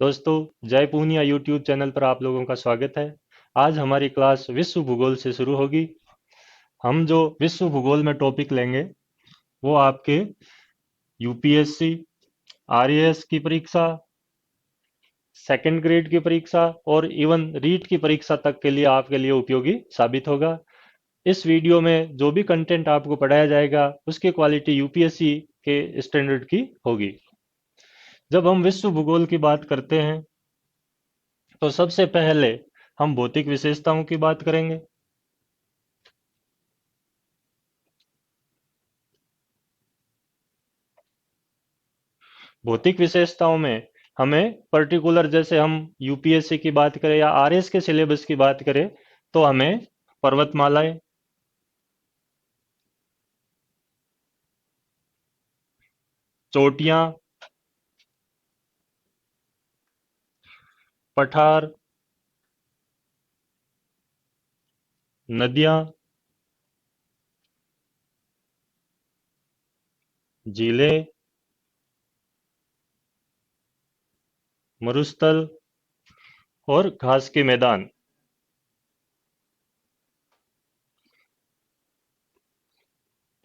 दोस्तों, जय Poonia YouTube channel पर आप लोगों का स्वागत है। आज हमारी क्लास विश्व भूगोल से शुरू होगी। हम जो विश्व भूगोल में टॉपिक लेंगे वो आपके यूपीएससी, आरएएस की परीक्षा, सेकंड ग्रेड की परीक्षा और इवन रीट की परीक्षा तक के लिए आपके लिए उपयोगी साबित होगा। इस वीडियो में जो भी कंटेंट आपको पढ़ाया जाएगा उसकी क्वालिटी यूपीएससी के स्टैंडर्ड की होगी। जब हम विश्व भूगोल की बात करते हैं तो सबसे पहले हम भौतिक विशेषताओं की बात करेंगे। भौतिक विशेषताओं में हमें पर्टिकुलर, जैसे हम यूपीएससी की बात करें या आरएस के सिलेबस की बात करें, तो हमें पर्वतमालाएं, चोटियां, पठार, नदियां, झीलें, मरुस्थल और घास के मैदान,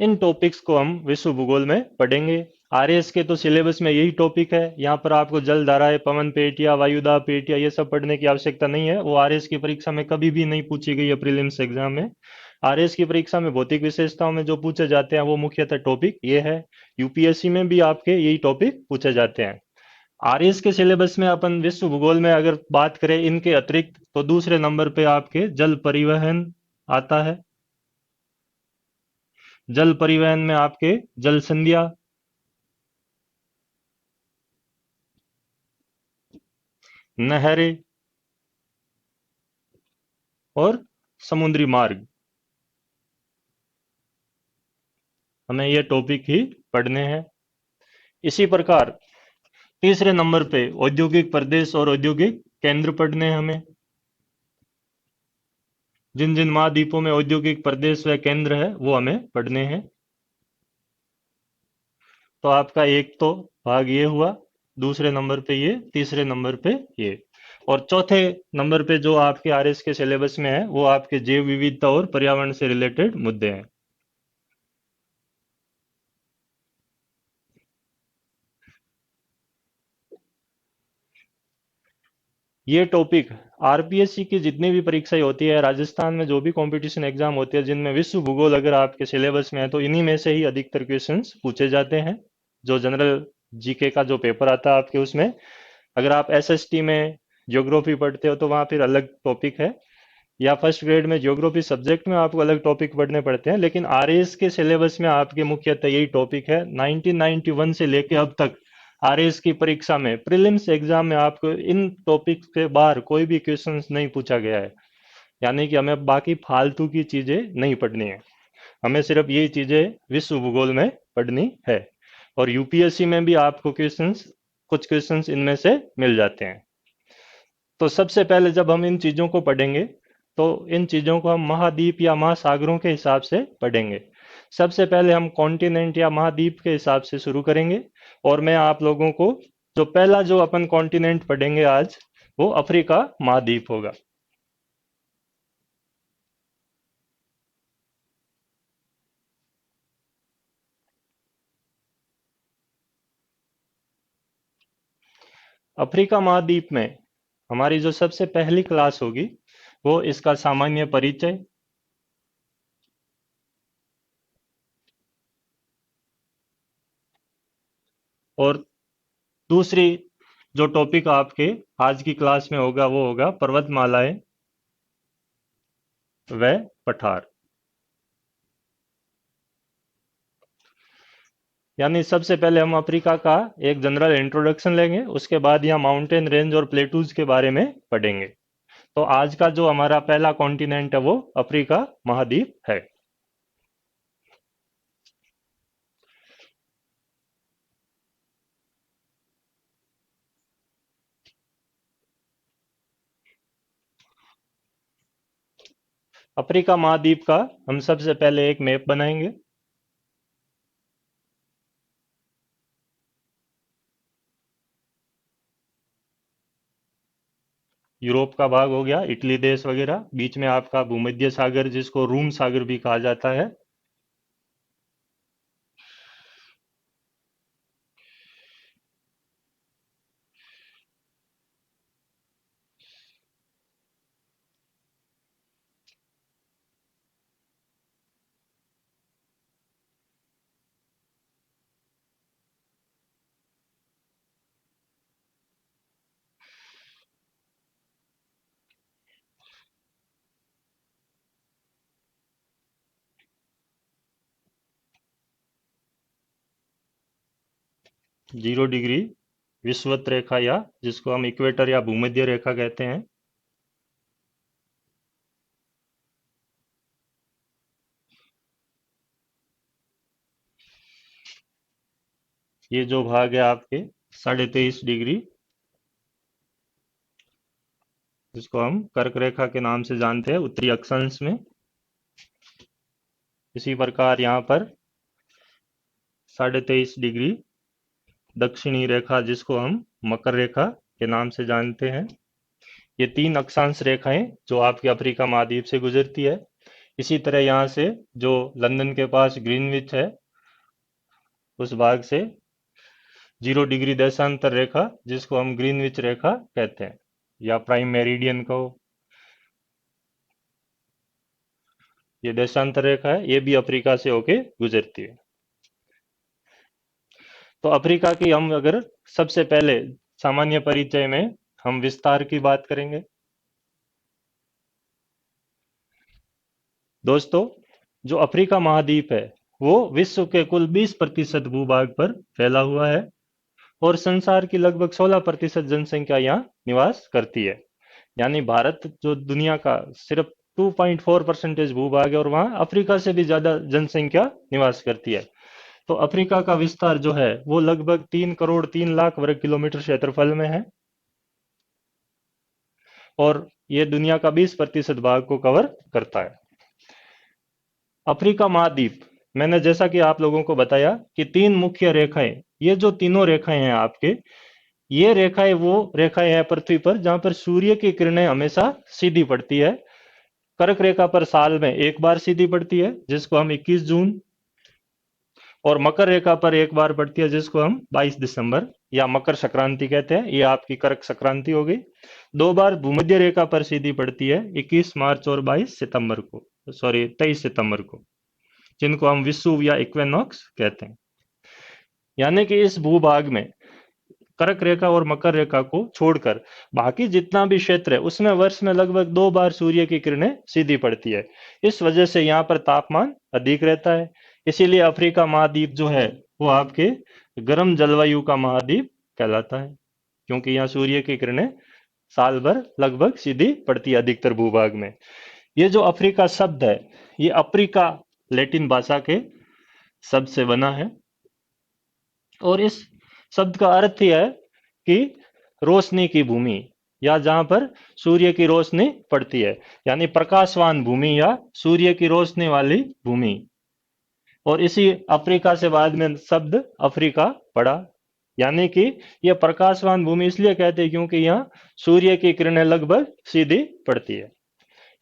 इन टॉपिक्स को हम विश्व भूगोल में पढ़ेंगे। आरएस के तो सिलेबस में यही टॉपिक है। यहाँ पर आपको जल धाराएं, पवन पेटिया, वायुदाब पेटिया ये सब पढ़ने की आवश्यकता नहीं है। वो आरएस की परीक्षा में कभी भी नहीं पूछी गई है प्रीलिम्स एग्जाम में। आरएस की परीक्षा में भौतिक विशेषताओं में जो पूछे जाते हैं वो मुख्यतः टॉपिक ये है। यूपीएससी में भी आपके यही टॉपिक पूछे जाते हैं। आरएस के सिलेबस में अपन विश्व भूगोल में अगर बात करें इनके अतिरिक्त, तो दूसरे नंबर पे आपके जल परिवहन आता है। जल परिवहन में आपके जल संध्या, नहरें और समुद्री मार्ग, हमें ये टॉपिक ही पढ़ने हैं। इसी प्रकार तीसरे नंबर पे औद्योगिक प्रदेश और औद्योगिक केंद्र पढ़ने हैं हमें। जिन जिन महाद्वीपों में औद्योगिक प्रदेश व केंद्र है वो हमें पढ़ने हैं। तो आपका एक तो भाग ये हुआ, दूसरे नंबर पे ये, तीसरे नंबर पे ये, और चौथे नंबर पे जो आपके आरएस के सिलेबस में है वो आपके जैव विविधता और पर्यावरण से रिलेटेड मुद्दे हैं। ये टॉपिक आरपीएससी की जितनी भी परीक्षाएं होती है, राजस्थान में जो भी कंपटीशन एग्जाम होते हैं जिनमें विश्व भूगोल अगर आपके सिलेबस में है, तो इन्हीं में से ही अधिकतर क्वेश्चंस पूछे जाते हैं। जो जनरल जीके का जो पेपर आता है आपके, उसमें अगर आप एसएसटी में ज्योग्राफी पढ़ते हो तो वहाँ फिर अलग टॉपिक है, या फर्स्ट ग्रेड में ज्योग्राफी सब्जेक्ट में आपको अलग टॉपिक पढ़ने पड़ते हैं। लेकिन आरएएस के सिलेबस में आपके मुख्यतः यही टॉपिक है। 1991 से लेके अब तक आरएएस की परीक्षा में, प्रीलिम्स एग्जाम में आपको इन टॉपिक्स के बाहर कोई भी क्वेश्चंस नहीं पूछा गया है। यानी कि हमें बाकी फालतू की चीजें नहीं पढ़नी है, हमें सिर्फ यही चीजें विश्व भूगोल में पढ़नी है। और यूपीएससी में भी आपको क्वेश्चंस, कुछ क्वेश्चंस इनमें से मिल जाते हैं। तो सबसे पहले जब हम इन चीजों को पढ़ेंगे तो इन चीजों को हम महाद्वीप या महासागरों के हिसाब से पढ़ेंगे। सबसे पहले हम कॉन्टिनेंट या महाद्वीप के हिसाब से शुरू करेंगे। और मैं आप लोगों को जो पहला जो अपन कॉन्टिनेंट पढ़ेंगे आज, वो अफ्रीका महाद्वीप होगा। अफ्रीका महाद्वीप में हमारी जो सबसे पहली क्लास होगी वो इसका सामान्य परिचय, और दूसरी जो टॉपिक आपके आज की क्लास में होगा वो होगा पर्वतमालाएं व पठार। यानी सबसे पहले हम अफ्रीका का एक जनरल इंट्रोडक्शन लेंगे, उसके बाद यहाँ माउंटेन रेंज और प्लेटूज के बारे में पढ़ेंगे। तो आज का जो हमारा पहला कॉन्टिनेंट है वो अफ्रीका महाद्वीप है। अफ्रीका महाद्वीप का हम सबसे पहले एक मैप बनाएंगे। यूरोप का भाग हो गया, इटली देश वगैरह। बीच में आपका भूमध्य सागर जिसको रूम सागर भी कहा जाता है। जीरो डिग्री विषुवत रेखा, या जिसको हम इक्वेटर या भूमध्य रेखा कहते हैं। ये जो भाग है आपके 23.5 डिग्री, जिसको हम कर्क रेखा के नाम से जानते हैं उत्तरी अक्षांश में। इसी प्रकार यहाँ पर 23.5 डिग्री दक्षिणी रेखा, जिसको हम मकर रेखा के नाम से जानते हैं। ये 3 अक्षांश रेखाएं जो आपके अफ्रीका महाद्वीप से गुजरती है। इसी तरह यहाँ से जो लंदन के पास ग्रीनविच है, उस भाग से 0 डिग्री देशांतर रेखा, जिसको हम ग्रीनविच रेखा कहते हैं या प्राइम मेरिडियन को, ये देशांतर रेखा है, ये भी अफ्रीका से होके गुजरती है। तो अफ्रीका की हम अगर सबसे पहले सामान्य परिचय में हम विस्तार की बात करेंगे। दोस्तों, जो अफ्रीका महाद्वीप है वो विश्व के कुल 20% भूभाग पर फैला हुआ है और संसार की लगभग 16% जनसंख्या यहाँ निवास करती है। यानी भारत जो दुनिया का सिर्फ 2.4% भूभाग है और वहाँ अफ्रीका से भी ज्यादा जनसंख्या निवास करती है। तो अफ्रीका का विस्तार जो है वो लगभग 3 करोड़ 3 लाख वर्ग किलोमीटर क्षेत्रफल में है और ये दुनिया का 20% भाग को कवर करता है। अफ्रीका महाद्वीप, मैंने जैसा कि आप लोगों को बताया कि 3 मुख्य रेखाएं, ये जो तीनों रेखाएं हैं आपके, ये रेखाएं वो रेखाएं हैं पृथ्वी पर जहां पर सूर्य की किरणें हमेशा सीधी पड़ती है। कर्क रेखा पर साल में एक बार सीधी पड़ती है, जिसको हम 21 जून, और मकर रेखा पर एक बार पड़ती है, जिसको हम 22 दिसंबर या मकर संक्रांति कहते हैं। ये आपकी कर्क संक्रांति हो गई। 2 बार भूमध्य रेखा पर सीधी पड़ती है, 21 मार्च और 22 सितंबर को, सॉरी 23 सितंबर को, जिनको हम विषुव या इक्वेनॉक्स कहते हैं। यानी कि इस भूभाग में कर्क रेखा और मकर रेखा को छोड़कर बाकी जितना भी क्षेत्र है उसमें वर्ष में लगभग 2 बार सूर्य की किरणें सीधी पड़ती है। इस वजह से यहाँ पर तापमान अधिक रहता है। इसीलिए अफ्रीका महाद्वीप जो है वो आपके गर्म जलवायु का महाद्वीप कहलाता है, क्योंकि यहाँ सूर्य की किरणें साल भर लगभग सीधी पड़ती है अधिकतर भूभाग में। ये जो अफ्रीका शब्द है, ये अफ्रीका लैटिन भाषा के शब्द से बना है और इस शब्द का अर्थ यह है कि रोशनी की भूमि, या जहां पर सूर्य की रोशनी पड़ती है, यानी प्रकाशवान भूमि या सूर्य की रोशनी वाली भूमि। और इसी अफ्रीका से बाद में शब्द अफ्रीका पड़ा। यानी कि यह प्रकाशवान भूमि इसलिए कहते हैं क्योंकि यहाँ सूर्य की किरणें लगभग सीधी पड़ती है।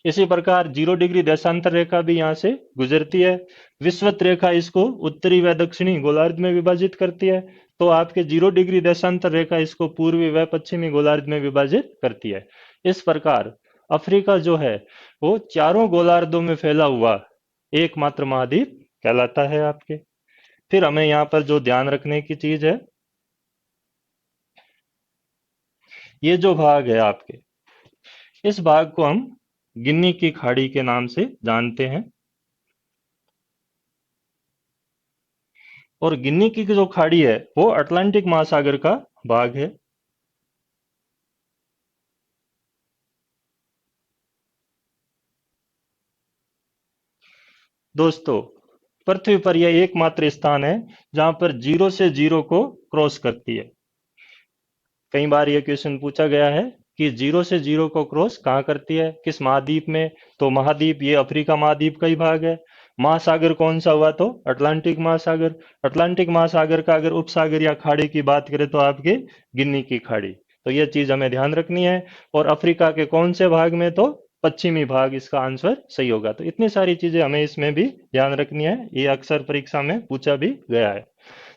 इसी प्रकार 0 डिग्री देशांतर रेखा भी यहाँ से गुजरती है। विषुवत रेखा इसको उत्तरी व दक्षिणी गोलार्ध में विभाजित करती है, तो आपके 0 डिग्री देशांतर रेखा इसको पूर्वी व पश्चिमी गोलार्ध में विभाजित करती है। इस प्रकार अफ्रीका जो है वो चारों गोलार्धों में फैला हुआ एकमात्र महाद्वीप कहलाता है आपके। फिर हमें यहाँ पर जो ध्यान रखने की चीज है, ये जो भाग है आपके, इस भाग को हम गिन्नी की खाड़ी के नाम से जानते हैं। और गिन्नी की जो खाड़ी है वो अटलांटिक महासागर का भाग है। दोस्तों, पृथ्वी पर यह एकमात्र स्थान है जहां पर 0 से 0 को क्रॉस करती है। कई बार यह क्वेश्चन पूछा गया है कि 0 से 0 को क्रॉस कहाँ करती है, किस महाद्वीप में। तो महाद्वीप ये अफ्रीका महाद्वीप का ही भाग है। महासागर कौन सा हुआ, तो अटलांटिक महासागर। अटलांटिक महासागर का अगर उपसागर या खाड़ी की बात करें तो आपके गिन्नी की खाड़ी। तो ये चीज हमें ध्यान रखनी है। और अफ्रीका के कौन से भाग में, तो पश्चिमी भाग इसका आंसर सही होगा। तो इतनी सारी चीजें हमें इसमें भी ध्यान रखनी है, ये अक्सर परीक्षा में पूछा भी गया है।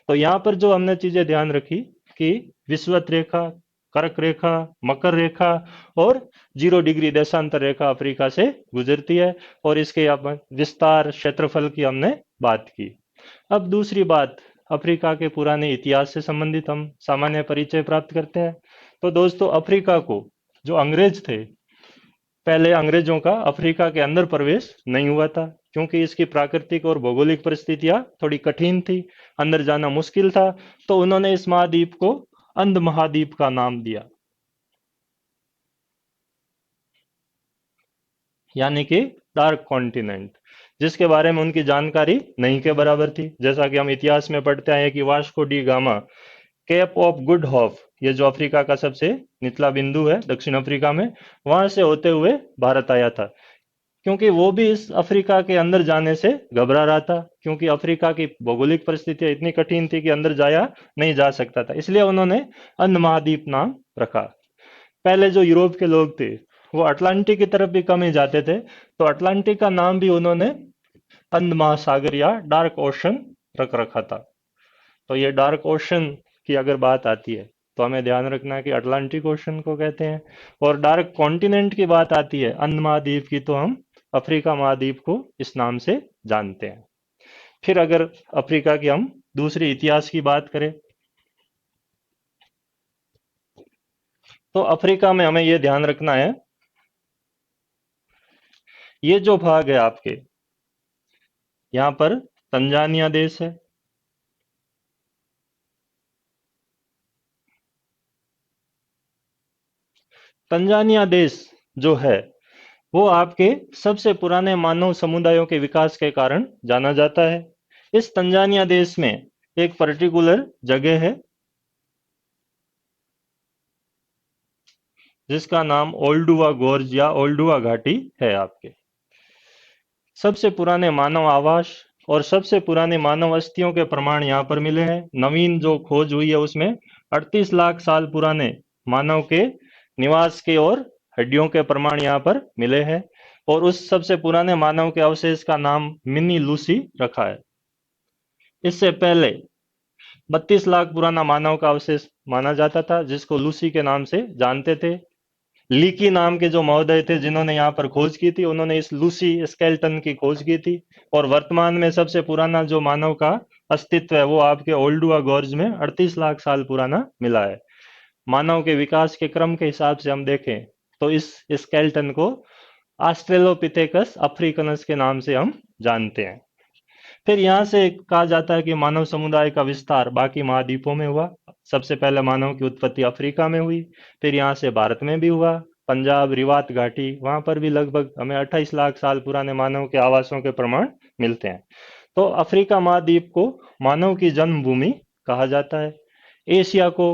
तो यहाँ पर जो हमने चीजें ध्यान रखी कि विषुवत रेखा, कर्क रेखा, मकर रेखा और 0 डिग्री देशांतर रेखा अफ्रीका से गुजरती है, और इसके विस्तार क्षेत्रफल की हमने बात की। अब दूसरी बात, अफ्रीका के पुराने इतिहास से संबंधित हम सामान्य परिचय प्राप्त करते हैं। तो दोस्तों, अफ्रीका को जो अंग्रेज थे, पहले अंग्रेजों का अफ्रीका के अंदर प्रवेश नहीं हुआ था, क्योंकि इसकी प्राकृतिक और भौगोलिक परिस्थितियां थोड़ी कठिन थी, अंदर जाना मुश्किल था। तो उन्होंने इस महाद्वीप को अंध महाद्वीप का नाम दिया, यानी कि डार्क कॉन्टिनेंट, जिसके बारे में उनकी जानकारी नहीं के बराबर थी। जैसा कि हम इतिहास में पढ़ते आए कि Vasco da Gama Cape of Good Hope, ये जो अफ्रीका का सबसे निचला बिंदु है दक्षिण अफ्रीका में, वहां से होते हुए भारत आया था। क्योंकि वो भी इस अफ्रीका के अंदर जाने से घबरा रहा था, क्योंकि अफ्रीका की भौगोलिक परिस्थितियां इतनी कठिन थी कि अंदर जाया नहीं जा सकता था, इसलिए उन्होंने अंध महाद्वीप नाम रखा। पहले जो यूरोप के लोग थे वो अटलांटिक की तरफ भी कम ही जाते थे, तो अटलांटिक का नाम भी उन्होंने अंध महासागर या डार्क ओशन रख रखा था। तो ये डार्क ओशन की अगर बात आती है तो हमें ध्यान रखना है कि अटलांटिक ओशन को कहते हैं। और डार्क कॉन्टिनेंट की बात आती है, अंध महाद्वीप की, तो हम अफ्रीका महाद्वीप को इस नाम से जानते हैं। फिर अगर अफ्रीका की हम दूसरे इतिहास की बात करें, तो अफ्रीका में हमें यह ध्यान रखना है, ये जो भाग है आपके यहाँ पर तंजानिया देश है, तंजानिया देश जो है वो आपके सबसे पुराने मानव समुदायों के विकास के कारण जाना जाता है। इस तंजानिया देश में एक पर्टिकुलर जगह है जिसका नाम ओल्डुआ गोर्ज या ओल्डुआ घाटी है आपके। सबसे पुराने मानव आवास और सबसे पुराने मानव अस्थियों के प्रमाण यहाँ पर मिले हैं। नवीन जो खोज हुई है उसमें 38 लाख साल पुराने मानव के निवास के और हड्डियों के प्रमाण यहाँ पर मिले हैं। और उस सबसे पुराने मानव के अवशेष का नाम मिनी लूसी रखा है। इससे पहले 32 लाख पुराना मानव का अवशेष माना जाता था, जिसको लूसी के नाम से जानते थे। लीकी नाम के जो महोदय थे जिन्होंने यहाँ पर खोज की थी, उन्होंने इस लूसी स्केल्टन की खोज की थी। और वर्तमान में सबसे पुराना जो मानव का अस्तित्व है वो आपके ओल्डुआ गॉर्ज में 38 लाख साल पुराना मिला है। मानव के विकास के क्रम के हिसाब से हम देखें तो इस स्केल्टन को ऑस्ट्रेलोपिथेकस अफ्रीकनस के नाम से हम जानते हैं। फिर यहाँ से कहा जाता है कि मानव समुदाय का विस्तार बाकी महाद्वीपों में हुआ। सबसे पहले मानव की उत्पत्ति अफ्रीका में हुई, फिर यहाँ से भारत में भी हुआ। पंजाब रिवात घाटी, वहां पर भी लगभग हमें 28 लाख साल पुराने मानव के आवासों के प्रमाण मिलते हैं। तो अफ्रीका महाद्वीप को मानव की जन्मभूमि कहा जाता है। एशिया को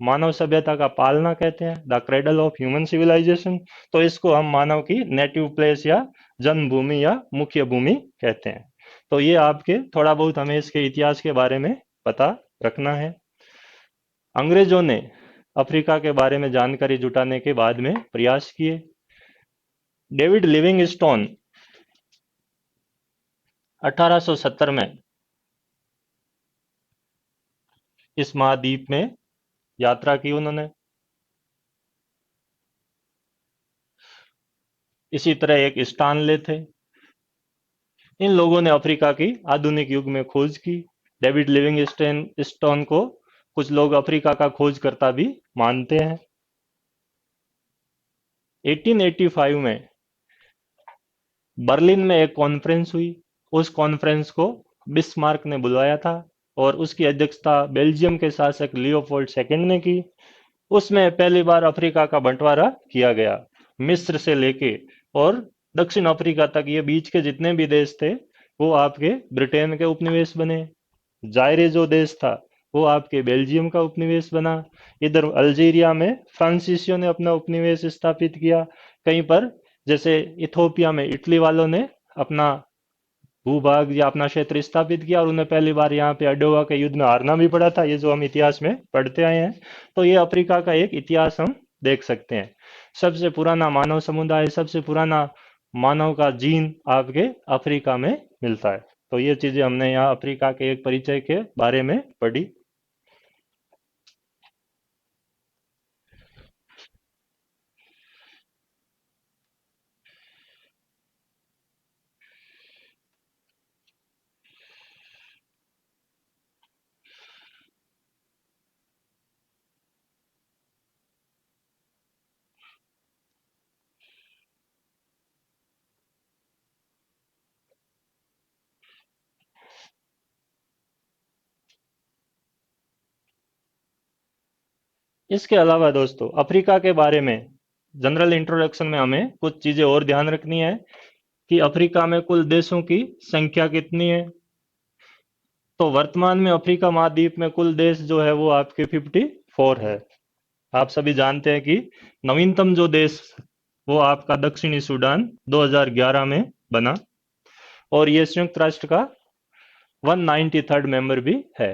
मानव सभ्यता का पालना कहते हैं, the cradle of human civilisation. तो इसको हम मानव की नेटिव प्लेस या जन्मभूमि या मुख्य भूमि कहते हैं। तो ये आपके थोड़ा बहुत हमें इसके इतिहास के बारे में पता रखना है। अंग्रेजों ने अफ्रीका के बारे में जानकारी जुटाने के बाद में प्रयास किए। डेविड लिविंगस्टोन 1870 में इस महाद्वीप में यात्रा की उन्होंने। इसी तरह एक स्टानले थे। इन लोगों ने अफ्रीका की आधुनिक युग में खोज की। डेविड लिविंगस्टोन स्टोन को कुछ लोग अफ्रीका का खोजकर्ता भी मानते हैं। 1885 में बर्लिन में एक कॉन्फ्रेंस हुई। उस कॉन्फ्रेंस को बिस्मार्क ने बुलवाया था और उसकी अध्यक्षता बेल्जियम के शासक लियोपोल्ड सेकंड ने की। उसमें पहली बार अफ्रीका का बंटवारा किया गया। मिस्र से लेके और दक्षिण अफ्रीका तक ये बीच के जितने भी देश थे वो आपके ब्रिटेन के उपनिवेश बने। जायरे जो देश था वो आपके बेल्जियम का उपनिवेश बना। इधर अल्जीरिया में फ्रांसीसियों ने अपना उपनिवेश स्थापित किया। कहीं पर जैसे इथोपिया में इटली वालों ने अपना भूभाग या अपना क्षेत्र स्थापित किया, और उन्हें पहली बार यहाँ पे अडोवा के युद्ध में हारना भी पड़ा था, ये जो हम इतिहास में पढ़ते आए हैं। तो ये अफ्रीका का एक इतिहास हम देख सकते हैं। सबसे पुराना मानव समुदाय, सबसे पुराना मानव का जीन आपके अफ्रीका में मिलता है। तो ये चीजें हमने यहाँ अफ्रीका के एक परिचय के बारे में पढ़ी। इसके अलावा दोस्तों, अफ्रीका के बारे में जनरल इंट्रोडक्शन में हमें कुछ चीजें और ध्यान रखनी है कि अफ्रीका में कुल देशों की संख्या कितनी है। तो वर्तमान में अफ्रीका महाद्वीप में कुल देश जो है वो आपके 54 है। आप सभी जानते हैं कि नवीनतम जो देश वो आपका दक्षिणी सूडान 2011 में बना, और ये संयुक्त राष्ट्र का 193rd मेंबर भी है।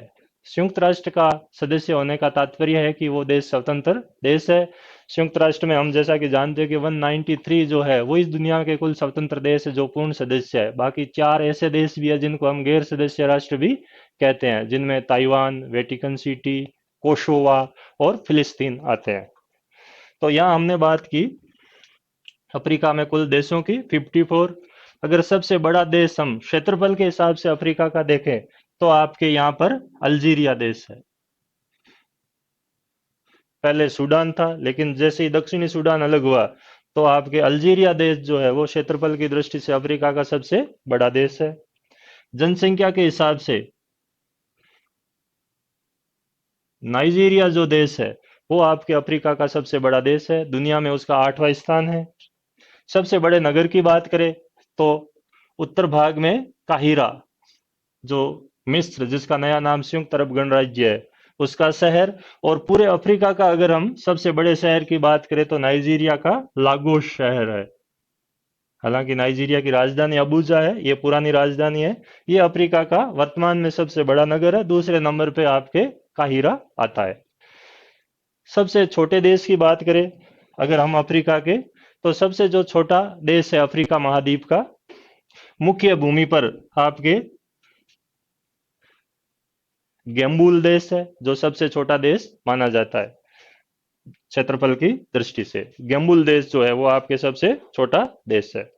संयुक्त राष्ट्र का सदस्य होने का तात्पर्य है कि वो देश स्वतंत्र देश है। संयुक्त राष्ट्र में हम जैसा कि जानते हैं कि 193 जो है वो इस दुनिया के कुल स्वतंत्र देश है जो पूर्ण सदस्य है। बाकी 4 ऐसे देश भी है जिनको हम गैर सदस्य राष्ट्र भी कहते हैं, जिनमें ताइवान, वेटिकन सिटी, कोसोवा और फिलिस्तीन आते हैं। तो यहाँ हमने बात की अफ्रीका में कुल देशों की 54। अगर सबसे बड़ा देश हम क्षेत्रफल के हिसाब से अफ्रीका का देखें तो आपके यहाँ पर अल्जीरिया देश है। पहले सूडान था, लेकिन जैसे ही दक्षिणी सूडान अलग हुआ तो आपके अल्जीरिया देश जो है वो क्षेत्रफल की दृष्टि से अफ्रीका का सबसे बड़ा देश है। जनसंख्या के हिसाब से नाइजीरिया जो देश है वो आपके अफ्रीका का सबसे बड़ा देश है, दुनिया में उसका 8वां स्थान है। सबसे बड़े नगर की बात करें तो उत्तर भाग में काहिरा, जो मिस्र जिसका नया नाम संयुक्त अरब गणराज्य है उसका शहर। और पूरे अफ्रीका का अगर हम सबसे बड़े शहर की बात करें तो नाइजीरिया का लागोस शहर है। हालांकि नाइजीरिया की राजधानी अबूजा है, ये पुरानी राजधानी है। ये अफ्रीका का वर्तमान में सबसे बड़ा नगर है। दूसरे नंबर पे आपके काहिरा आता है। सबसे छोटे देश की बात करें अगर हम अफ्रीका के, तो सबसे जो छोटा देश है अफ्रीका महाद्वीप का, मुख्य भूमि पर आपके गेम्बुल देश है जो सबसे छोटा देश माना जाता है क्षेत्रफल की दृष्टि से। गेम्बुल देश जो है वो आपके सबसे छोटा देश है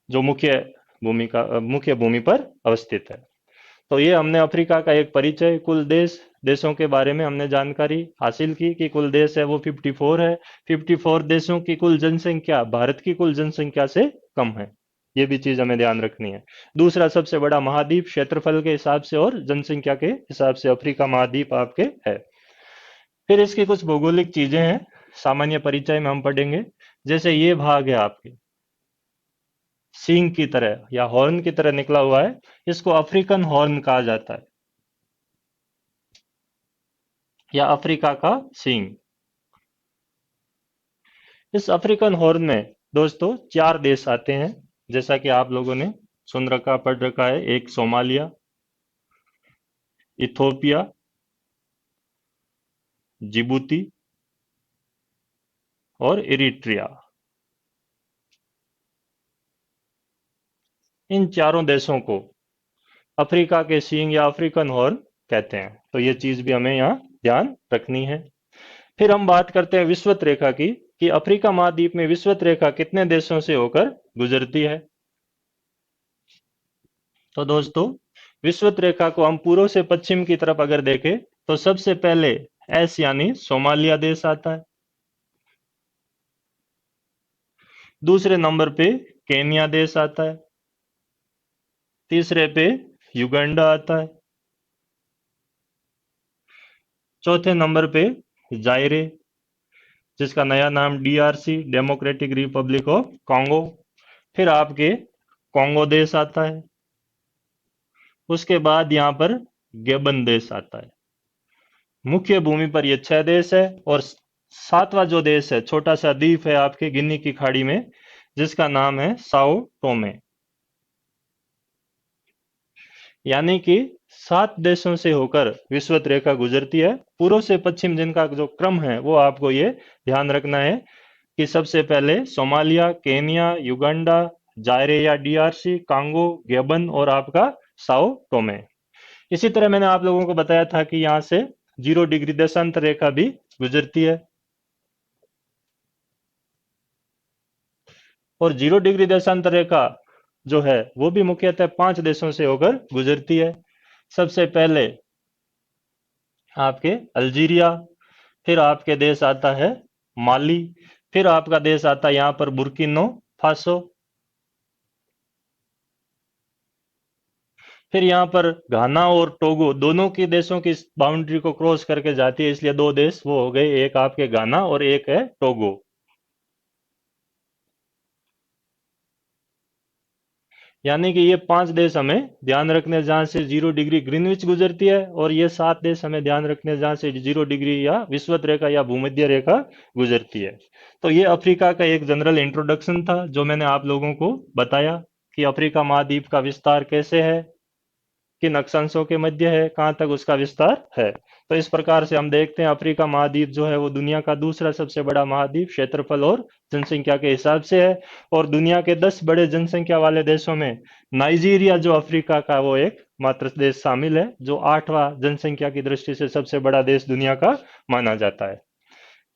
जो मुख्य भूमि पर अवस्थित है। तो ये हमने अफ्रीका का एक परिचय, कुल देशों के बारे में हमने जानकारी हासिल की कि कुल देश है वो 54 है। 54 देशों की कुल जनसंख्या भारत की कुल जनसंख्या से कम है, ये भी चीज हमें ध्यान रखनी है। दूसरा सबसे बड़ा महाद्वीप क्षेत्रफल के हिसाब से और जनसंख्या के हिसाब से अफ्रीका महाद्वीप आपके है। फिर इसकी कुछ भौगोलिक चीजें हैं, सामान्य परिचय में हम पढ़ेंगे। जैसे ये भाग है आपके सींग की तरह या हॉर्न की तरह निकला हुआ है, इसको अफ्रीकन हॉर्न कहा जाता है या अफ्रीका का सींग। इस अफ्रीकन हॉर्न में दोस्तों 4 देश आते हैं, जैसा कि आप लोगों ने सुन रखा पढ़ रखा है। एक सोमालिया, इथोपिया, जिबूती और इरिट्रिया। इन चारों देशों को अफ्रीका के सींग या अफ्रीकन हॉर्न कहते हैं। तो ये चीज भी हमें यहाँ ध्यान रखनी है। फिर हम बात करते हैं विषुवत रेखा की, कि अफ्रीका महाद्वीप में विषुवत रेखा कितने देशों से होकर गुजरती है। तो दोस्तों, विषुवत रेखा को हम पूर्व से पश्चिम की तरफ अगर देखें तो सबसे पहले एस यानी सोमालिया देश आता है। दूसरे नंबर पे केन्या देश आता है। तीसरे पे युगांडा आता है। चौथे नंबर पे जायरे, जिसका नया नाम DRC democratic Republic of Congo. फिर आपके कॉन्गो देश आता है। उसके बाद यहाँ पर गेबन देश आता है। मुख्य भूमि पर ये 6 देश है। और सातवां जो देश है, छोटा सा द्वीप है आपके, गिनी की खाड़ी में, जिसका नाम है साओ टोमे। यानी कि 7 देशों से होकर विषुवत रेखा गुजरती है। पूर्व से पश्चिम जिनका जो क्रम है वो आपको ये ध्यान रखना है कि सबसे पहले सोमालिया, केनिया, युगांडा, जायरे या डीआरसी, कांगो, गैबन और आपका साओ टोमे। इसी तरह मैंने आप लोगों को बताया था कि यहाँ से 0 डिग्री देशांतर रेखा भी गुजरती है, और 0 डिग्री देशांतर रेखा जो है वो भी मुख्यतः 5 देशों से होकर गुजरती है। सबसे पहले आपके अल्जीरिया, फिर आपके देश आता है माली, फिर आपका देश आता है यहाँ पर बुर्किनो फासो, फिर यहाँ पर घाना और टोगो दोनों के देशों की बाउंड्री को क्रॉस करके जाती है, इसलिए 2 देश वो हो गए, एक आपके घाना और एक है टोगो। यानी कि ये 5 देश हमें ध्यान रखने जहां से 0 डिग्री ग्रीनविच गुजरती है, और ये 7 देश हमें ध्यान रखने जहां से 0 डिग्री या विषुवत रेखा या भूमध्य रेखा गुजरती है। तो ये अफ्रीका का एक जनरल इंट्रोडक्शन था जो मैंने आप लोगों को बताया कि अफ्रीका महाद्वीप का विस्तार कैसे है, किन अक्षांशों के मध्य है, कहाँ तक उसका विस्तार है। तो इस प्रकार से हम देखते हैं अफ्रीका महाद्वीप जो है वो दुनिया का दूसरा सबसे बड़ा महाद्वीप क्षेत्रफल और जनसंख्या के हिसाब से है, और दुनिया के 10 बड़े जनसंख्या वाले देशों में नाइजीरिया जो अफ्रीका का वो एक मात्र देश शामिल है, जो 8वां जनसंख्या की दृष्टि से सबसे बड़ा देश दुनिया का माना जाता है।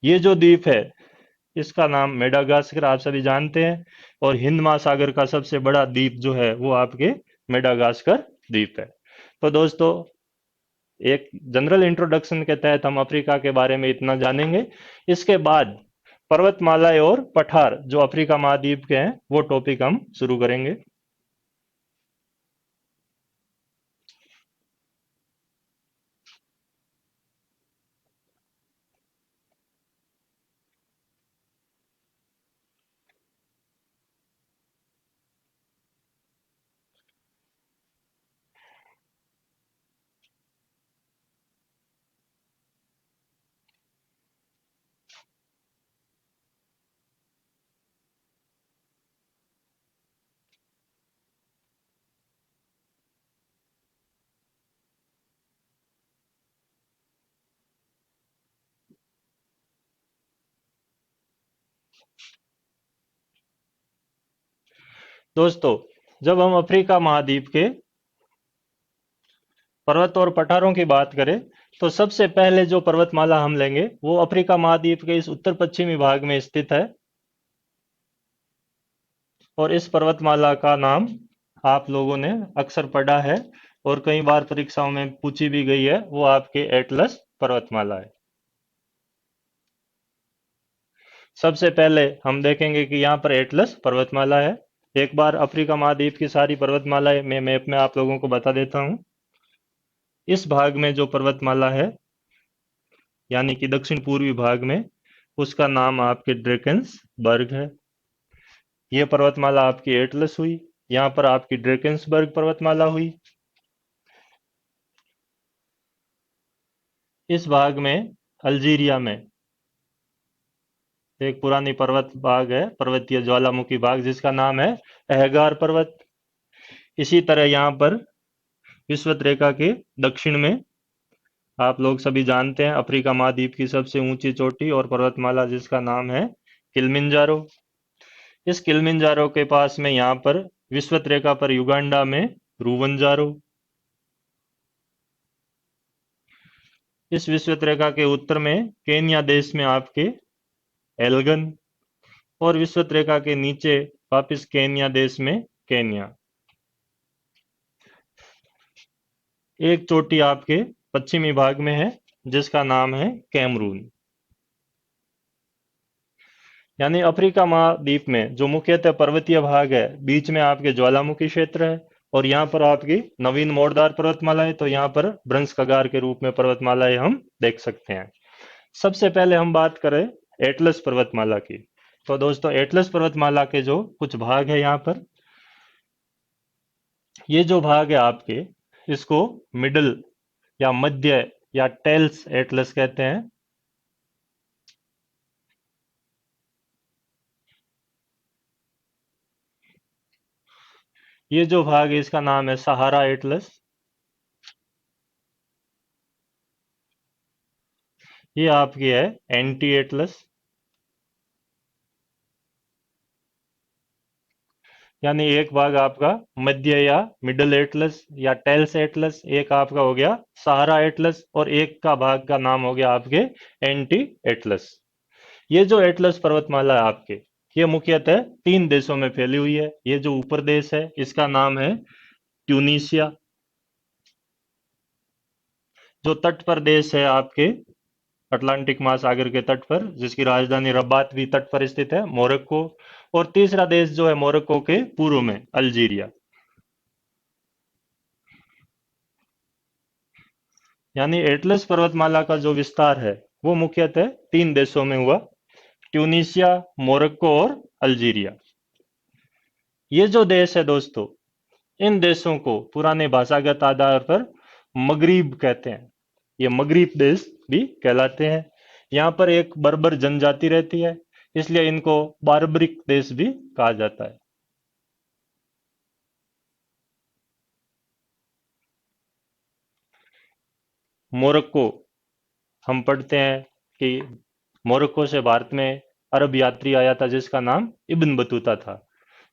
ये जो द्वीप है इसका नाम मेडागास्कर आप सभी जानते हैं, और हिंद महासागर का सबसे बड़ा द्वीप जो है वो आपके मेडागास्कर द्वीप है। तो दोस्तों, एक जनरल इंट्रोडक्शन के तहत हम अफ्रीका के बारे में इतना जानेंगे। इसके बाद पर्वतमालाएं और पठार जो अफ्रीका महाद्वीप के हैं वो टॉपिक हम शुरू करेंगे। दोस्तों, जब हम अफ्रीका महाद्वीप के पर्वत और पठारों की बात करें तो सबसे पहले जो पर्वतमाला हम लेंगे वो अफ्रीका महाद्वीप के इस उत्तर पश्चिमी भाग में स्थित है, और इस पर्वतमाला का नाम आप लोगों ने अक्सर पढ़ा है और कई बार परीक्षाओं में पूछी भी गई है, वो आपके एटलस पर्वतमाला है। सबसे पहले हम देखेंगे कि यहाँ पर एटलस पर्वतमाला है। एक बार अफ्रीका महाद्वीप की सारी पर्वतमालाएं मैं मैप में आप लोगों को बता देता हूँ। इस भाग में जो पर्वतमाला है यानी कि दक्षिण पूर्वी भाग में, उसका नाम आपके ड्रेकेंस बर्ग है। ये पर्वतमाला आपकी एटलस हुई। यहाँ पर आपकी ड्रेकेंसबर्ग पर्वतमाला हुई। इस भाग में अल्जीरिया में एक पुरानी पर्वत भाग है, पर्वतीय ज्वालामुखी भाग, जिसका नाम है अहगार पर्वत। इसी तरह यहाँ पर विषुवत रेखा के दक्षिण में आप लोग सभी जानते हैं अफ्रीका महाद्वीप की सबसे ऊंची चोटी और पर्वतमाला जिसका नाम है किलिमंजारो। इस किलिमंजारो के पास में यहाँ पर विषुवत रेखा पर युगांडा में रूवंजारो। इस विषुवत रेखा के उत्तर में केन्या देश में आपके एल्गन, और विषुवत रेखा के नीचे वापिस केन्या देश में केन्या। एक चोटी आपके पश्चिमी भाग में है जिसका नाम है कैमरून। यानी अफ्रीका महाद्वीप में जो मुख्यतः पर्वतीय भाग है, बीच में आपके ज्वालामुखी क्षेत्र है, और यहाँ पर आपकी नवीन मोड़दार पर्वतमाला है, तो यहाँ पर भ्रंश कगार के रूप में पर्वतमालाएं हम देख सकते हैं। सबसे पहले हम बात करें एटलस पर्वतमाला की। तो दोस्तों, एटलस पर्वतमाला के जो कुछ भाग है यहाँ पर, ये जो भाग है आपके, इसको मिडल या मध्य या टेल्स एटलस कहते हैं। ये जो भाग है इसका नाम है सहारा एटलस। ये आपकी है एंटी एटलस, यानी एक भाग आपका मध्य या मिडल एटलस या टेल्स एटलस, एक आपका हो गया सहारा एटलस, और एक का भाग का नाम हो गया आपके एंटी एटलस। ये जो एटलस पर्वतमाला है आपके, ये मुख्यतः तीन देशों में फैली हुई है। ये जो ऊपर देश है इसका नाम है ट्यूनीशिया। जो तट पर देश है आपके अटलांटिक महासागर के तट पर, जिसकी राजधानी रबात भी तट पर स्थित है, मोरक्को। और तीसरा देश जो है मोरक्को के पूर्व में अल्जीरिया। यानी एटलस पर्वतमाला का जो विस्तार है वो मुख्यतः तीन देशों में हुआ, ट्यूनीशिया, मोरक्को और अल्जीरिया। ये जो देश है दोस्तों, इन देशों को पुराने भाषागत आधार पर मगरीब कहते हैं। ये मगरीब देश भी कहलाते हैं। यहाँ पर एक बर्बर जनजाति रहती है, इसलिए इनको बारबरिक देश भी कहा जाता है। मोरक्को, हम पढ़ते हैं कि मोरक्को से भारत में अरब यात्री आया था जिसका नाम इब्न बतूता था,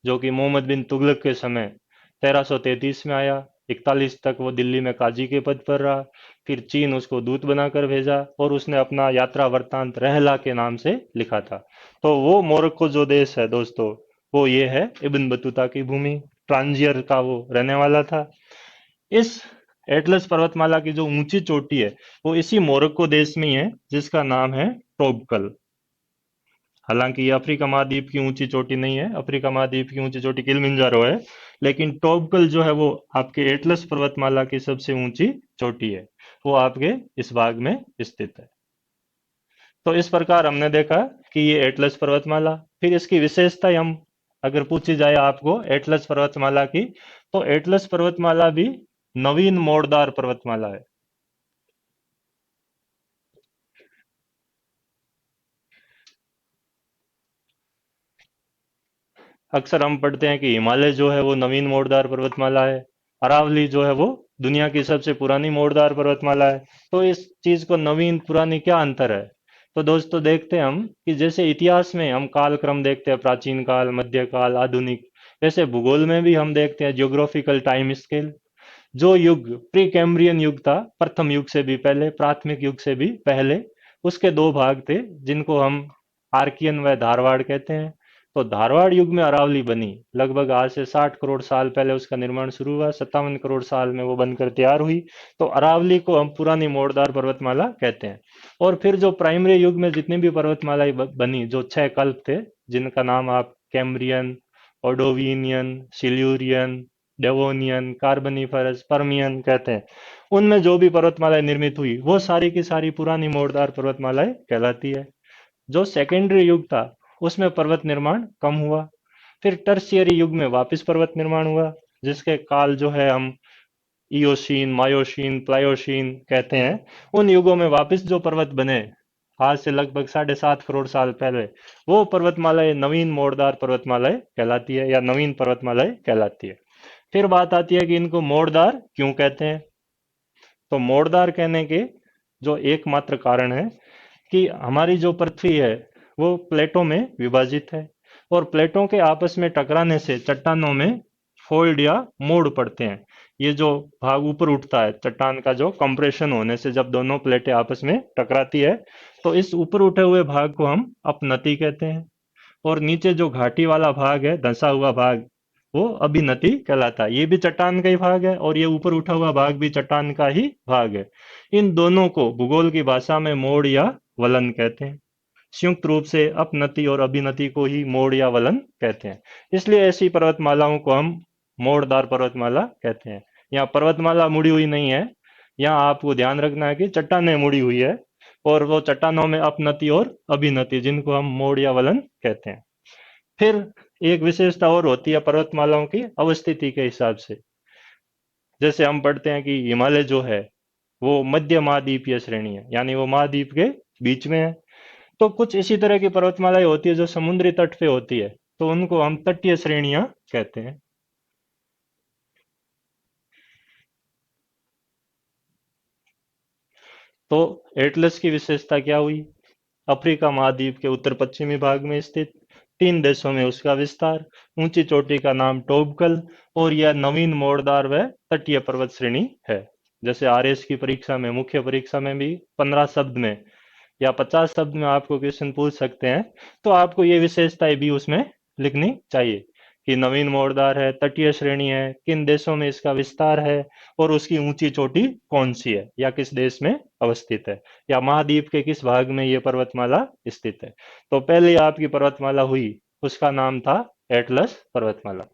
जो कि मोहम्मद बिन तुगलक के समय 1333 में आया। 41 तक वो दिल्ली में काजी के पद पर रहा। फिर चीन उसको दूत बनाकर भेजा और उसने अपना यात्रा वृत्तांत रहला के नाम से लिखा था। तो वो मोरक्को जो देश है दोस्तों, वो ये है इब्न बतूता की भूमि। ट्रांजियर का वो रहने वाला था। इस एटलस पर्वतमाला की जो ऊंची चोटी है वो इसी मोरक्को देश में ही है, जिसका नाम है टोबकल। हालांकि ये अफ्रीका महाद्वीप की ऊंची चोटी नहीं है, अफ्रीका महाद्वीप की ऊंची चोटी किलिमंजारो है। लेकिन टोबकल जो है वो आपके एटलस पर्वतमाला की सबसे ऊंची चोटी है। वो आपके इस भाग में स्थित है। तो इस प्रकार हमने देखा कि ये एटलस पर्वतमाला। फिर इसकी विशेषता हम अगर पूछी जाए आपको एटलस पर्वतमाला की, तो एटलस पर्वतमाला भी नवीन मोड़दार पर्वतमाला है। अक्सर हम पढ़ते हैं कि हिमालय जो है वो नवीन मोड़दार पर्वतमाला है। अरावली जो है वो दुनिया की सबसे पुरानी मोड़दार पर्वतमाला है। तो इस चीज को नवीन पुरानी क्या अंतर है? तो दोस्तों देखते हैं हम कि जैसे इतिहास में हम काल क्रम देखते हैं, प्राचीन काल, मध्य काल, आधुनिक, वैसे भूगोल में भी हम देखते हैं जियोग्राफिकल टाइम स्केल। जो युग प्री कैम्ब्रियन युग था, प्रथम युग से भी पहले, प्राथमिक युग से भी पहले, उसके दो भाग थे जिनको हम आर्कियन व धारवाड़ कहते हैं। तो धारवाड़ युग में अरावली बनी। लगभग आज से 60 करोड़ साल पहले उसका निर्माण शुरू हुआ, 57 करोड़ साल में वो बनकर तैयार हुई। तो अरावली को हम पुरानी मोड़दार पर्वतमाला कहते हैं। और फिर जो प्राइमरी युग में जितनी भी पर्वतमालाएं बनी, जो 6 कल्प थे, जिनका नाम आप कैम्ब्रियन, ओडोविनियन, सिल्यूरियन, डेवोनियन, कार्बनीफरस, परमियन कहते हैं, उनमें जो भी पर्वतमालाएं निर्मित हुई वो सारी की सारी पुरानी मोड़दार पर्वतमालाएं कहलाती है। जो सेकेंडरी युग था उसमें पर्वत निर्माण कम हुआ। फिर टर्शियरी युग में वापस पर्वत निर्माण हुआ, जिसके काल जो है हम इयोशीन, मायोशीन, प्लायोशीन कहते हैं। उन युगों में वापस जो पर्वत बने आज से लगभग 7.5 करोड़ साल पहले, वो पर्वतमालाएं नवीन मोड़दार पर्वतमालाएं कहलाती है या नवीन पर्वतमालाएं कहलाती है। फिर बात आती है कि इनको मोड़दार क्यों कहते हैं। तो मोड़दार कहने के जो एकमात्र कारण है कि हमारी जो पृथ्वी है वो प्लेटों में विभाजित है, और प्लेटों के आपस में टकराने से चट्टानों में फोल्ड या मोड़ पड़ते हैं। ये जो भाग ऊपर उठता है चट्टान का, जो कंप्रेशन होने से जब दोनों प्लेटें आपस में टकराती है, तो इस ऊपर उठे हुए भाग को हम अपनति कहते हैं। और नीचे जो घाटी वाला भाग है, धंसा हुआ भाग, वो अभिनति कहलाता है। ये भी चट्टान का ही भाग है और ये ऊपर उठा हुआ भाग भी चट्टान का ही भाग है। इन दोनों को भूगोल की भाषा में मोड़ या वलन कहते हैं। संयुक्त रूप से अपनति और अभिनति को ही मोड़ या वलन कहते हैं। इसलिए ऐसी पर्वतमालाओं को हम मोड़दार पर्वतमाला कहते हैं। यहाँ पर्वतमाला मुड़ी हुई नहीं है, यहाँ आपको ध्यान रखना है कि चट्टानें मुड़ी हुई है, और वो चट्टानों में अपनति और अभिनति, जिनको हम मोड़ या वलन कहते हैं। फिर एक विशेषता और होती है पर्वतमालाओं की अवस्थिति के हिसाब से। जैसे हम पढ़ते हैं कि हिमालय जो है वो मध्य महाद्वीपीय श्रेणी है, यानी वो महाद्वीप के बीच में है। तो कुछ इसी तरह की पर्वतमालाएं होती है जो समुद्री तट पे होती है, तो उनको हम तटीय श्रेणियां कहते हैं। तो एटलस की विशेषता क्या हुई? अफ्रीका महाद्वीप के उत्तर पश्चिमी भाग में स्थित 3 देशों में उसका विस्तार, ऊंची चोटी का नाम टोबकल, और यह नवीन मोड़दार व तटीय पर्वत श्रेणी है। जैसे आरएस की परीक्षा में, मुख्य परीक्षा में भी 15 शब्द में या 50 शब्द में आपको क्वेश्चन पूछ सकते हैं, तो आपको ये विशेषताएं भी उसमें लिखनी चाहिए कि नवीन मोड़दार है, तटीय श्रेणी है, किन देशों में इसका विस्तार है, और उसकी ऊंची चोटी कौन सी है या किस देश में अवस्थित है, या महाद्वीप के किस भाग में ये पर्वतमाला स्थित है। तो पहले आपकी पर्वतमाला हुई, उसका नाम था एटलस पर्वतमाला।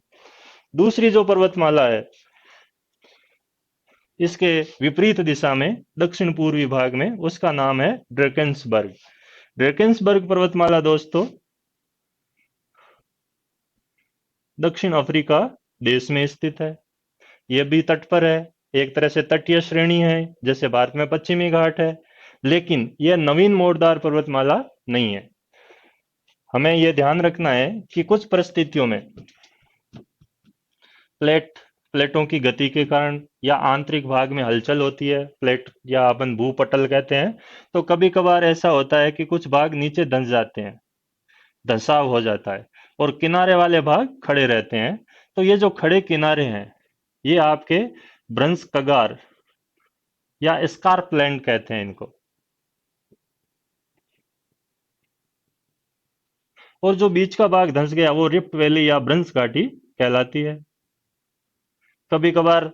दूसरी जो पर्वतमाला है, इसके विपरीत दिशा में दक्षिण पूर्वी भाग में, उसका नाम है ड्रेकेंसबर्ग। ड्रेकेंसबर्ग पर्वतमाला दोस्तों दक्षिण अफ्रीका देश में स्थित है। यह भी तट पर है, एक तरह से तटीय श्रेणी है, जैसे भारत में पश्चिमी घाट है, लेकिन यह नवीन मोड़दार पर्वतमाला नहीं है। हमें यह ध्यान रखना है कि कुछ परिस्थितियों में प्लेटों की गति के कारण या आंतरिक भाग में हलचल होती है, प्लेट या अपन भूपटल कहते हैं, तो कभी कभार ऐसा होता है कि कुछ भाग नीचे धंस जाते हैं, धंसाव हो जाता है, और किनारे वाले भाग खड़े रहते हैं। तो ये जो खड़े किनारे हैं, ये आपके ब्रंश कगार या स्कारपलैंड कहते हैं इनको। और जो बीच का भाग धंस गया वो रिफ्ट वैली या ब्रंश घाटी कहलाती है। कभी कभार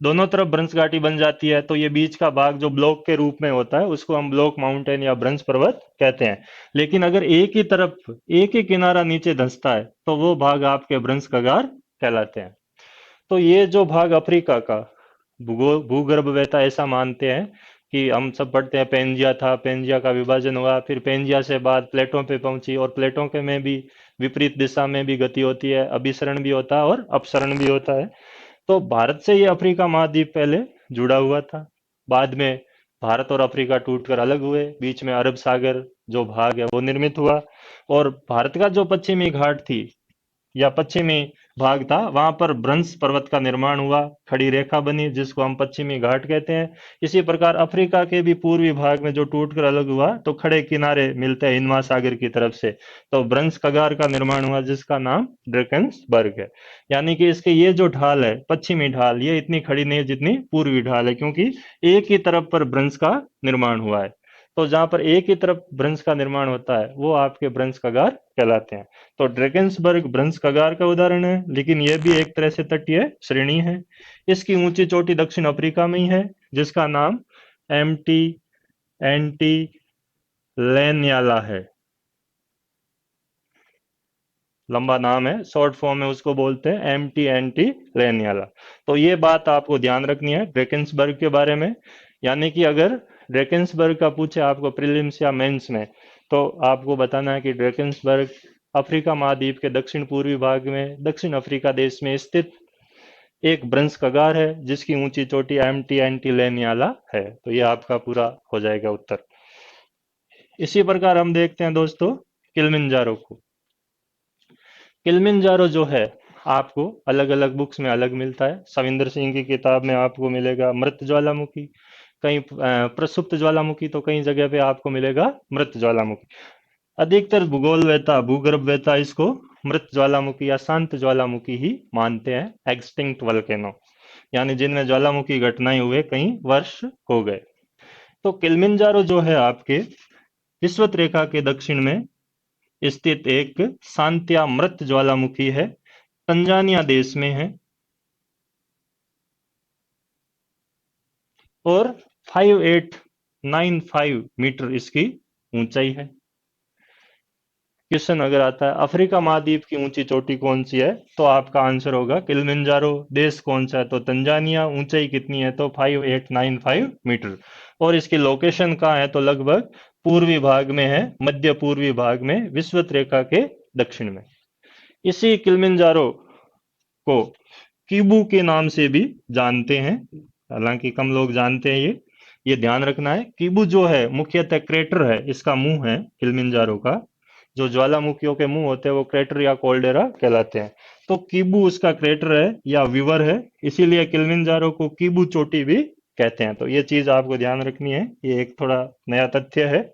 दोनों तरफ ब्रंश घाटी बन जाती है, तो ये बीच का भाग जो ब्लॉक के रूप में होता है, उसको हम ब्लॉक माउंटेन या ब्रंश पर्वत कहते हैं। लेकिन अगर एक ही तरफ एक ही किनारा नीचे धंसता है, तो वो भाग आपके ब्रंश कगार कहलाते हैं। तो ये जो भाग अफ्रीका का भूगर्भ वैता, ऐसा मानते हैं कि हम सब पढ़ते हैं पेंजिया था, पेंजिया का विभाजन हुआ, फिर पेंजिया से बाद प्लेटों पे पहुंची, और प्लेटों के में भी विपरीत दिशा में भी गति होती है, अभिसरण भी होता है और अपसरण भी होता है। तो भारत से ये अफ्रीका महाद्वीप पहले जुड़ा हुआ था। बाद में भारत और अफ्रीका टूटकर अलग हुए, बीच में अरब सागर जो भाग है वो निर्मित हुआ, और भारत का जो पश्चिमी घाट थी या पश्चिमी भाग था, वहां पर भ्रंश पर्वत का निर्माण हुआ, खड़ी रेखा बनी जिसको हम पश्चिमी घाट कहते हैं। इसी प्रकार अफ्रीका के भी पूर्वी भाग में जो टूटकर अलग हुआ, तो खड़े किनारे मिलते हैं हिंद महासागर की तरफ से, तो भ्रंश कगार का निर्माण हुआ जिसका नाम ड्रेकन्सबर्ग है। यानी कि इसके ये जो ढाल है, पश्चिमी ढाल, ये इतनी खड़ी नहीं है जितनी पूर्वी ढाल है, क्योंकि एक ही तरफ पर भ्रंश का निर्माण हुआ है। तो जहां पर एक ही तरफ भ्रंश का निर्माण होता है, वो आपके भ्रंश कगार कहलाते हैं। तो ड्रेकेंसबर्ग भ्रंश कगार का उदाहरण है, लेकिन यह भी एक तरह से तटीय श्रेणी है। इसकी ऊंची चोटी दक्षिण अफ्रीका में ही है, जिसका नाम एमटी एंटी लेन्याला है। लंबा नाम है, शॉर्ट फॉर्म में उसको बोलते हैं एमटी एंटी लेन्याला। तो ये बात आपको ध्यान रखनी है ड्रेकेंसबर्ग के बारे में। यानी कि अगर ड्रेकेंसबर्ग का पूछे आपको प्रीलिम्स या मेंस में, तो आपको बताना है कि ड्रेकेंसबर्ग अफ्रीका महाद्वीप के दक्षिण पूर्वी भाग में दक्षिण अफ्रीका देश में स्थित एक भ्रंश कगार है, जिसकी ऊंची चोटी एमटी एंटी लेन्याला है। तो ये आपका पूरा हो जाएगा उत्तर। इसी प्रकार हम देखते हैं दोस्तों किलिमंजारो को। किलिमंजारो जो है, आपको अलग अलग बुक्स में अलग मिलता है। सविंदर सिंह की किताब में आपको मिलेगा मृत ज्वालामुखी, कहीं प्रसुप्त ज्वालामुखी, तो कई जगह पे आपको मिलेगा मृत ज्वालामुखी। अधिकतर भूगोल वेता, भूगर्भ वेता इसको मृत ज्वालामुखी या शांत ज्वालामुखी ही मानते हैं, एक्सटिंक्ट वल्केनो, यानी जिनमें ज्वालामुखी घटनाएं हुए कई वर्ष हो गए। तो किलिमंजारो जो है आपके विषुवत रेखा के दक्षिण में स्थित एक शांत्या मृत ज्वालामुखी है, तंजानिया देश में है, और 5895 मीटर इसकी ऊंचाई है। क्वेश्चन अगर आता है अफ्रीका महाद्वीप की ऊंची चोटी कौन सी है, तो आपका आंसर होगा किलिमंजारो। देश कौन सा है, तो तंजानिया। ऊंचाई कितनी है, तो 5895 मीटर। और इसकी लोकेशन कहाँ है, तो लगभग पूर्वी भाग में है, मध्य पूर्वी भाग में, विषुवत रेखा के दक्षिण में। इसी किलिमंजारो को कीबू के नाम से भी जानते हैं, हालांकि कम लोग जानते हैं ये ध्यान रखना है। कीबू जो है मुख्यतः क्रेटर है, इसका मुंह है किलिमंजारो का। जो ज्वालामुखियों के मुंह होते हैं वो क्रेटर या कोल्डेरा कहलाते हैं। तो कीबू उसका क्रेटर है या विवर है, इसीलिए किलिमंजारो को कीबू चोटी भी कहते हैं। तो ये चीज आपको ध्यान रखनी है, ये एक थोड़ा नया तथ्य है।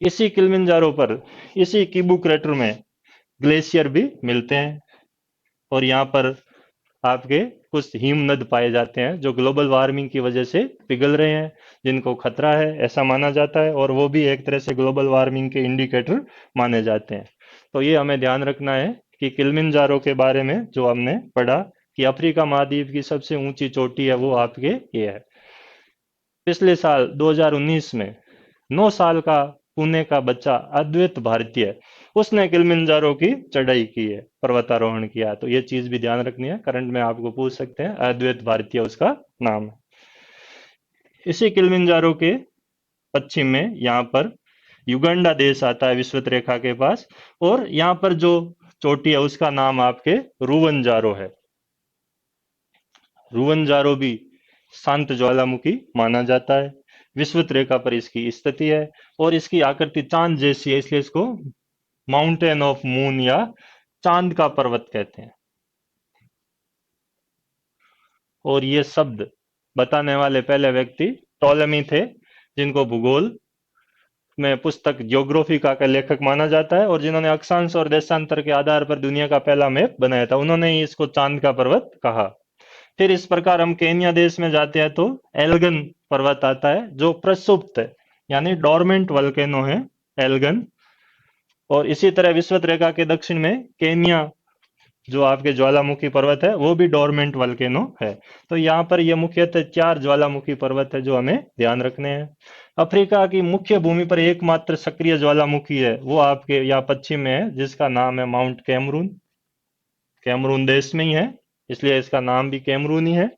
इसी किलिमंजारो पर, इसी किबू क्रेटर में ग्लेशियर भी मिलते हैं, और यहाँ पर आपके कुछ हिमनद पाए जाते हैं जो ग्लोबल वार्मिंग की वजह से पिघल रहे हैं, जिनको खतरा है ऐसा माना जाता है, और वो भी एक तरह से ग्लोबल वार्मिंग के इंडिकेटर माने जाते हैं। तो ये हमें ध्यान रखना है कि किलिमंजारो के बारे में जो हमने पढ़ा कि अफ्रीका महाद्वीप की सबसे ऊंची चोटी है, वो आपके ये है। पिछले साल 2019 में 9 साल का पुणे का बच्चा अद्वैत भारतीय, उसने किलिमंजारो की चढ़ाई की है, पर्वतारोहण किया है। तो ये चीज भी ध्यान रखनी है, करंट में आपको पूछ सकते हैं, अद्वैत भारतीय उसका नाम है। इसी किलिमंजारो के पश्चिम में यहाँ पर युगांडा देश आता है विषुवत रेखा के पास, और यहाँ पर जो चोटी है उसका नाम आपके रुवंजारो है। रुवंजारो भी शांत ज्वालामुखी माना जाता है, विषुवत रेखा पर इसकी स्थिति है, और इसकी आकृति चांद जैसी है, इसलिए इसको माउंटेन ऑफ मून या चांद का पर्वत कहते हैं। और ये शब्द बताने वाले पहले व्यक्ति टॉलेमी थे, जिनको भूगोल में पुस्तक ज्योग्राफी का लेखक माना जाता है, और जिन्होंने अक्षांश और देशांतर के आधार पर दुनिया का पहला मैप बनाया था। उन्होंने ही इसको चांद का पर्वत कहा। फिर इस प्रकार हम केन्या देश में जाते हैं तो एल्गन पर्वत आता है, जो प्रसुप्त है, यानी डोरमेंट वल्केनो है एल्गन। और इसी तरह विषुवत रेखा के दक्षिण में केन्या जो आपके ज्वालामुखी पर्वत है, वो भी डोरमेंट वल्केनो है। तो यहाँ पर ये मुख्यतः 4 ज्वालामुखी पर्वत है जो हमें ध्यान रखने हैं। अफ्रीका की मुख्य भूमि पर एकमात्र सक्रिय ज्वालामुखी है, वो आपके यहाँ पश्चिम में है, जिसका नाम है माउंट कैमरून। कैमरून देश में ही है, इसलिए इसका नाम भी कैमरून ही है।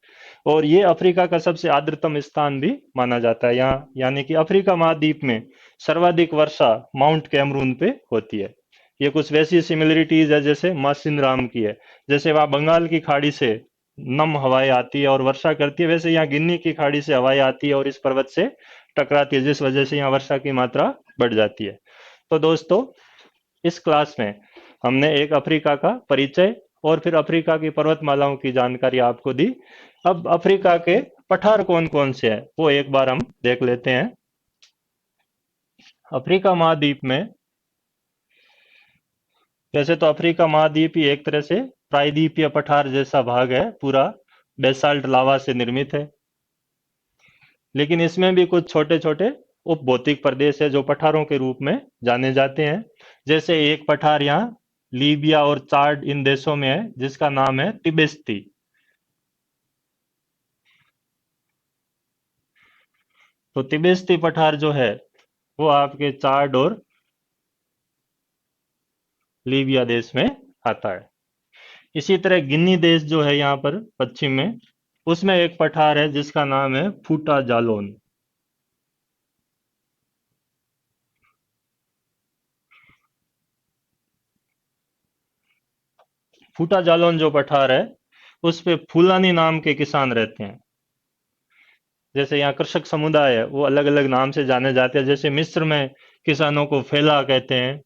और ये अफ्रीका का सबसे आर्द्रतम स्थान भी माना जाता है यहाँ, यानी कि अफ्रीका महाद्वीप में सर्वाधिक वर्षा माउंट कैमरून पे होती है। ये कुछ वैसी सिमिलरिटीज है जैसे मासिन राम की है, जैसे वहां बंगाल की खाड़ी से नम हवाएं आती है और वर्षा करती है, वैसे यहाँ गिन्नी की खाड़ी से हवाएं आती है और इस पर्वत से टकराती है, जिस वजह से यहाँ वर्षा की मात्रा बढ़ जाती है। तो दोस्तों, इस क्लास में हमने एक अफ्रीका का परिचय और फिर अफ्रीका की पर्वतमालाओं की जानकारी आपको दी। अब अफ्रीका के पठार कौन कौन से हैं वो एक बार हम देख लेते हैं। अफ्रीका महाद्वीप में, वैसे तो अफ्रीका महाद्वीप ही एक तरह से प्रायद्वीपीय पठार जैसा भाग है, पूरा बेसाल्ट लावा से निर्मित है, लेकिन इसमें भी कुछ छोटे छोटे उपभौतिक प्रदेश है जो पठारों के रूप में जाने जाते हैं। जैसे एक पठार यहाँ लीबिया और चाड इन देशों में है, जिसका नाम है तिबेस्ती। तो तिबेस्ती पठार जो है वो आपके चाड और लीबिया देश में आता है। इसी तरह गिनी देश जो है यहाँ पर पश्चिम में, उसमें एक पठार है जिसका नाम है फूटा जालोन। फूटा जालोन जो पठार है उस पे फूलानी नाम के किसान रहते हैं। जैसे यहाँ कृषक समुदाय है वो अलग अलग नाम से जाने जाते हैं, जैसे मिस्र में किसानों को फेला कहते हैं,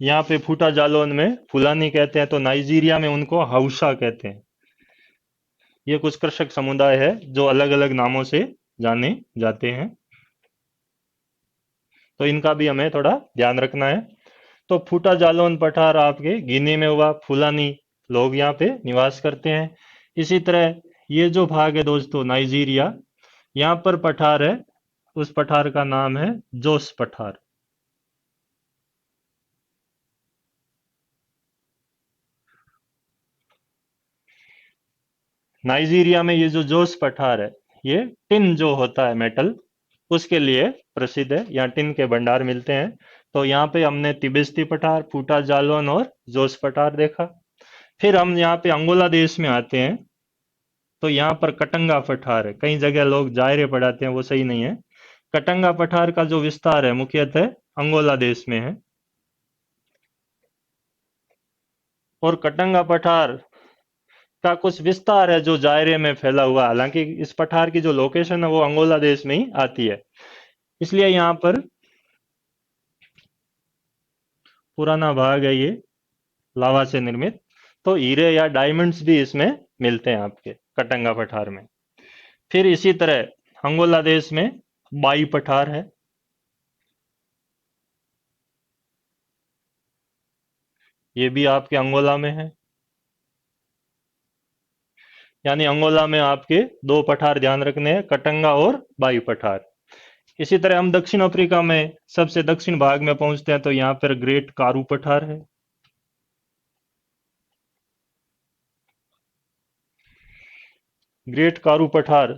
यहाँ पे फूटा जालोन में फुलानी कहते हैं, तो नाइजीरिया में उनको हाउसा कहते हैं। ये कुछ कृषक समुदाय है जो अलग अलग नामों से जाने जाते हैं, तो इनका भी हमें थोड़ा ध्यान रखना है। तो फूटा जालोन पठार आपके गिनी में हुआ, फुलानी लोग यहाँ पे निवास करते हैं। इसी तरह ये जो भाग है दोस्तों नाइजीरिया, यहाँ पर पठार है, उस पठार का नाम है जोस पठार। नाइजीरिया में ये जो जोस पठार है, ये टिन जो होता है मेटल, उसके लिए प्रसिद्ध है, यहाँ टिन के भंडार मिलते हैं। तो यहाँ पे हमने तिबिस्ती पठार, फूटा जालोन और जोस पठार देखा। फिर हम यहाँ पे अंगोला देश में आते हैं, तो यहाँ पर कटंगा पठार है। कई जगह लोग जायरे पढ़ाते हैं, वो सही नहीं है। कटंगा पठार का जो विस्तार है मुख्यतः अंगोला देश में है, और कटंगा पठार का कुछ विस्तार है जो जायरे में फैला हुआ। हालांकि इस पठार की जो लोकेशन है वो अंगोला देश में ही आती है, इसलिए यहाँ पर पुराना भाग है ये लावा से निर्मित। तो हीरे या डायमंड्स भी इसमें मिलते हैं आपके कटंगा पठार में। फिर इसी तरह अंगोला देश में बाई पठार है। ये भी आपके अंगोला में है। यानी अंगोला में आपके दो पठार ध्यान रखने हैं, कटंगा और बाई पठार। इसी तरह हम दक्षिण अफ्रीका में सबसे दक्षिण भाग में पहुंचते हैं तो यहाँ पर ग्रेट कारू पठार है। ग्रेट कारू पठार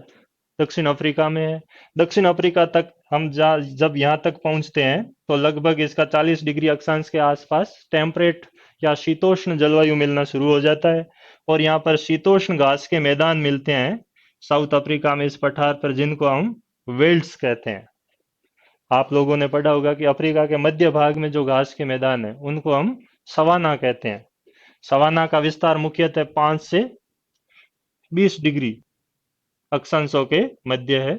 दक्षिण अफ्रीका में है। दक्षिण अफ्रीका तक हम जब यहाँ तक पहुंचते हैं तो लगभग इसका 40 डिग्री अक्षांश के आसपास टेम्परेट या शीतोष्ण जलवायु मिलना शुरू हो जाता है। और यहाँ पर शीतोष्ण घास के मैदान मिलते हैं साउथ अफ्रीका में इस पठार पर, जिनको हम वेल्ड्स कहते हैं। आप लोगों ने पढ़ा होगा कि अफ्रीका के मध्य भाग में जो घास के मैदान है उनको हम सवाना कहते हैं। सवाना का विस्तार मुख्यतः 5 से 20 डिग्री अक्षांशों के मध्य है।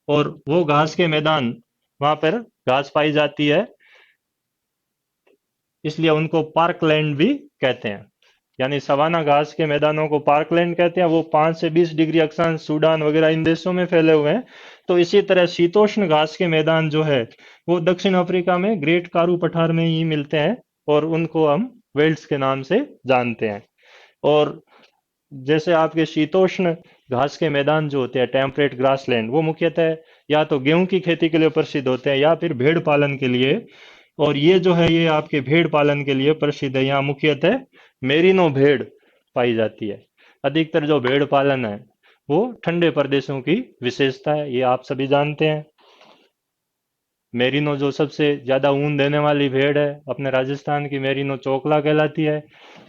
और वो घास के मैदान, वहां पर घास पाई जाती है, इसलिए उनको पार्कलैंड भी कहते हैं। यानी सवाना घास के मैदानों को पार्कलैंड कहते हैं। वो 5 से 20 डिग्री अक्षांश सूडान वगैरह इन देशों में फैले हुए हैं। तो इसी तरह शीतोष्ण घास के मैदान जो है वो दक्षिण अफ्रीका में ग्रेट कारू पठार में ही मिलते हैं और उनको हम वेल्ड्स के नाम से जानते हैं। और जैसे आपके शीतोष्ण घास के मैदान जो होते हैं, टेम्परेट ग्रासलैंड, वो मुख्यतः या तो गेहूं की खेती के लिए प्रसिद्ध होते हैं या फिर भेड़ पालन के लिए। और ये जो है ये आपके भेड़ पालन के लिए प्रसिद्ध है। यहाँ मुख्यतः मेरिनो भेड़ पाई जाती है। अधिकतर जो भेड़ पालन है वो ठंडे प्रदेशों की विशेषता है, ये आप सभी जानते हैं। मेरिनो जो सबसे ज्यादा ऊन देने वाली भेड़ है, अपने राजस्थान की मेरिनो चोकला कहलाती है।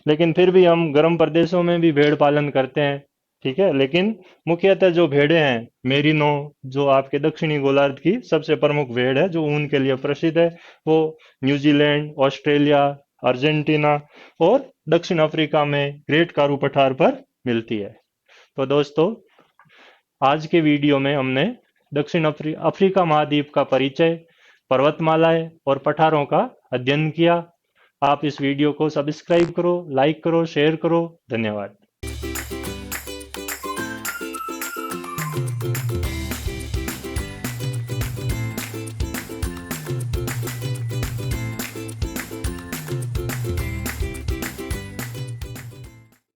लेकिन फिर भी हम गर्म प्रदेशों में भी भेड़ पालन करते हैं, ठीक है। लेकिन मुख्यतः जो भेड़ें हैं मेरिनो, जो आपके दक्षिणी गोलार्ध की सबसे प्रमुख भेड़ है जो ऊन के लिए प्रसिद्ध है, वो न्यूजीलैंड, ऑस्ट्रेलिया, अर्जेंटीना और दक्षिण अफ्रीका में ग्रेट कारू पठार पर मिलती है। तो दोस्तों, आज के वीडियो में हमने दक्षिण अफ्रीका महाद्वीप का परिचय, पर्वतमालाएं और पठारों का अध्ययन किया। आप इस वीडियो को सब्सक्राइब करो, लाइक करो, शेयर करो। धन्यवाद।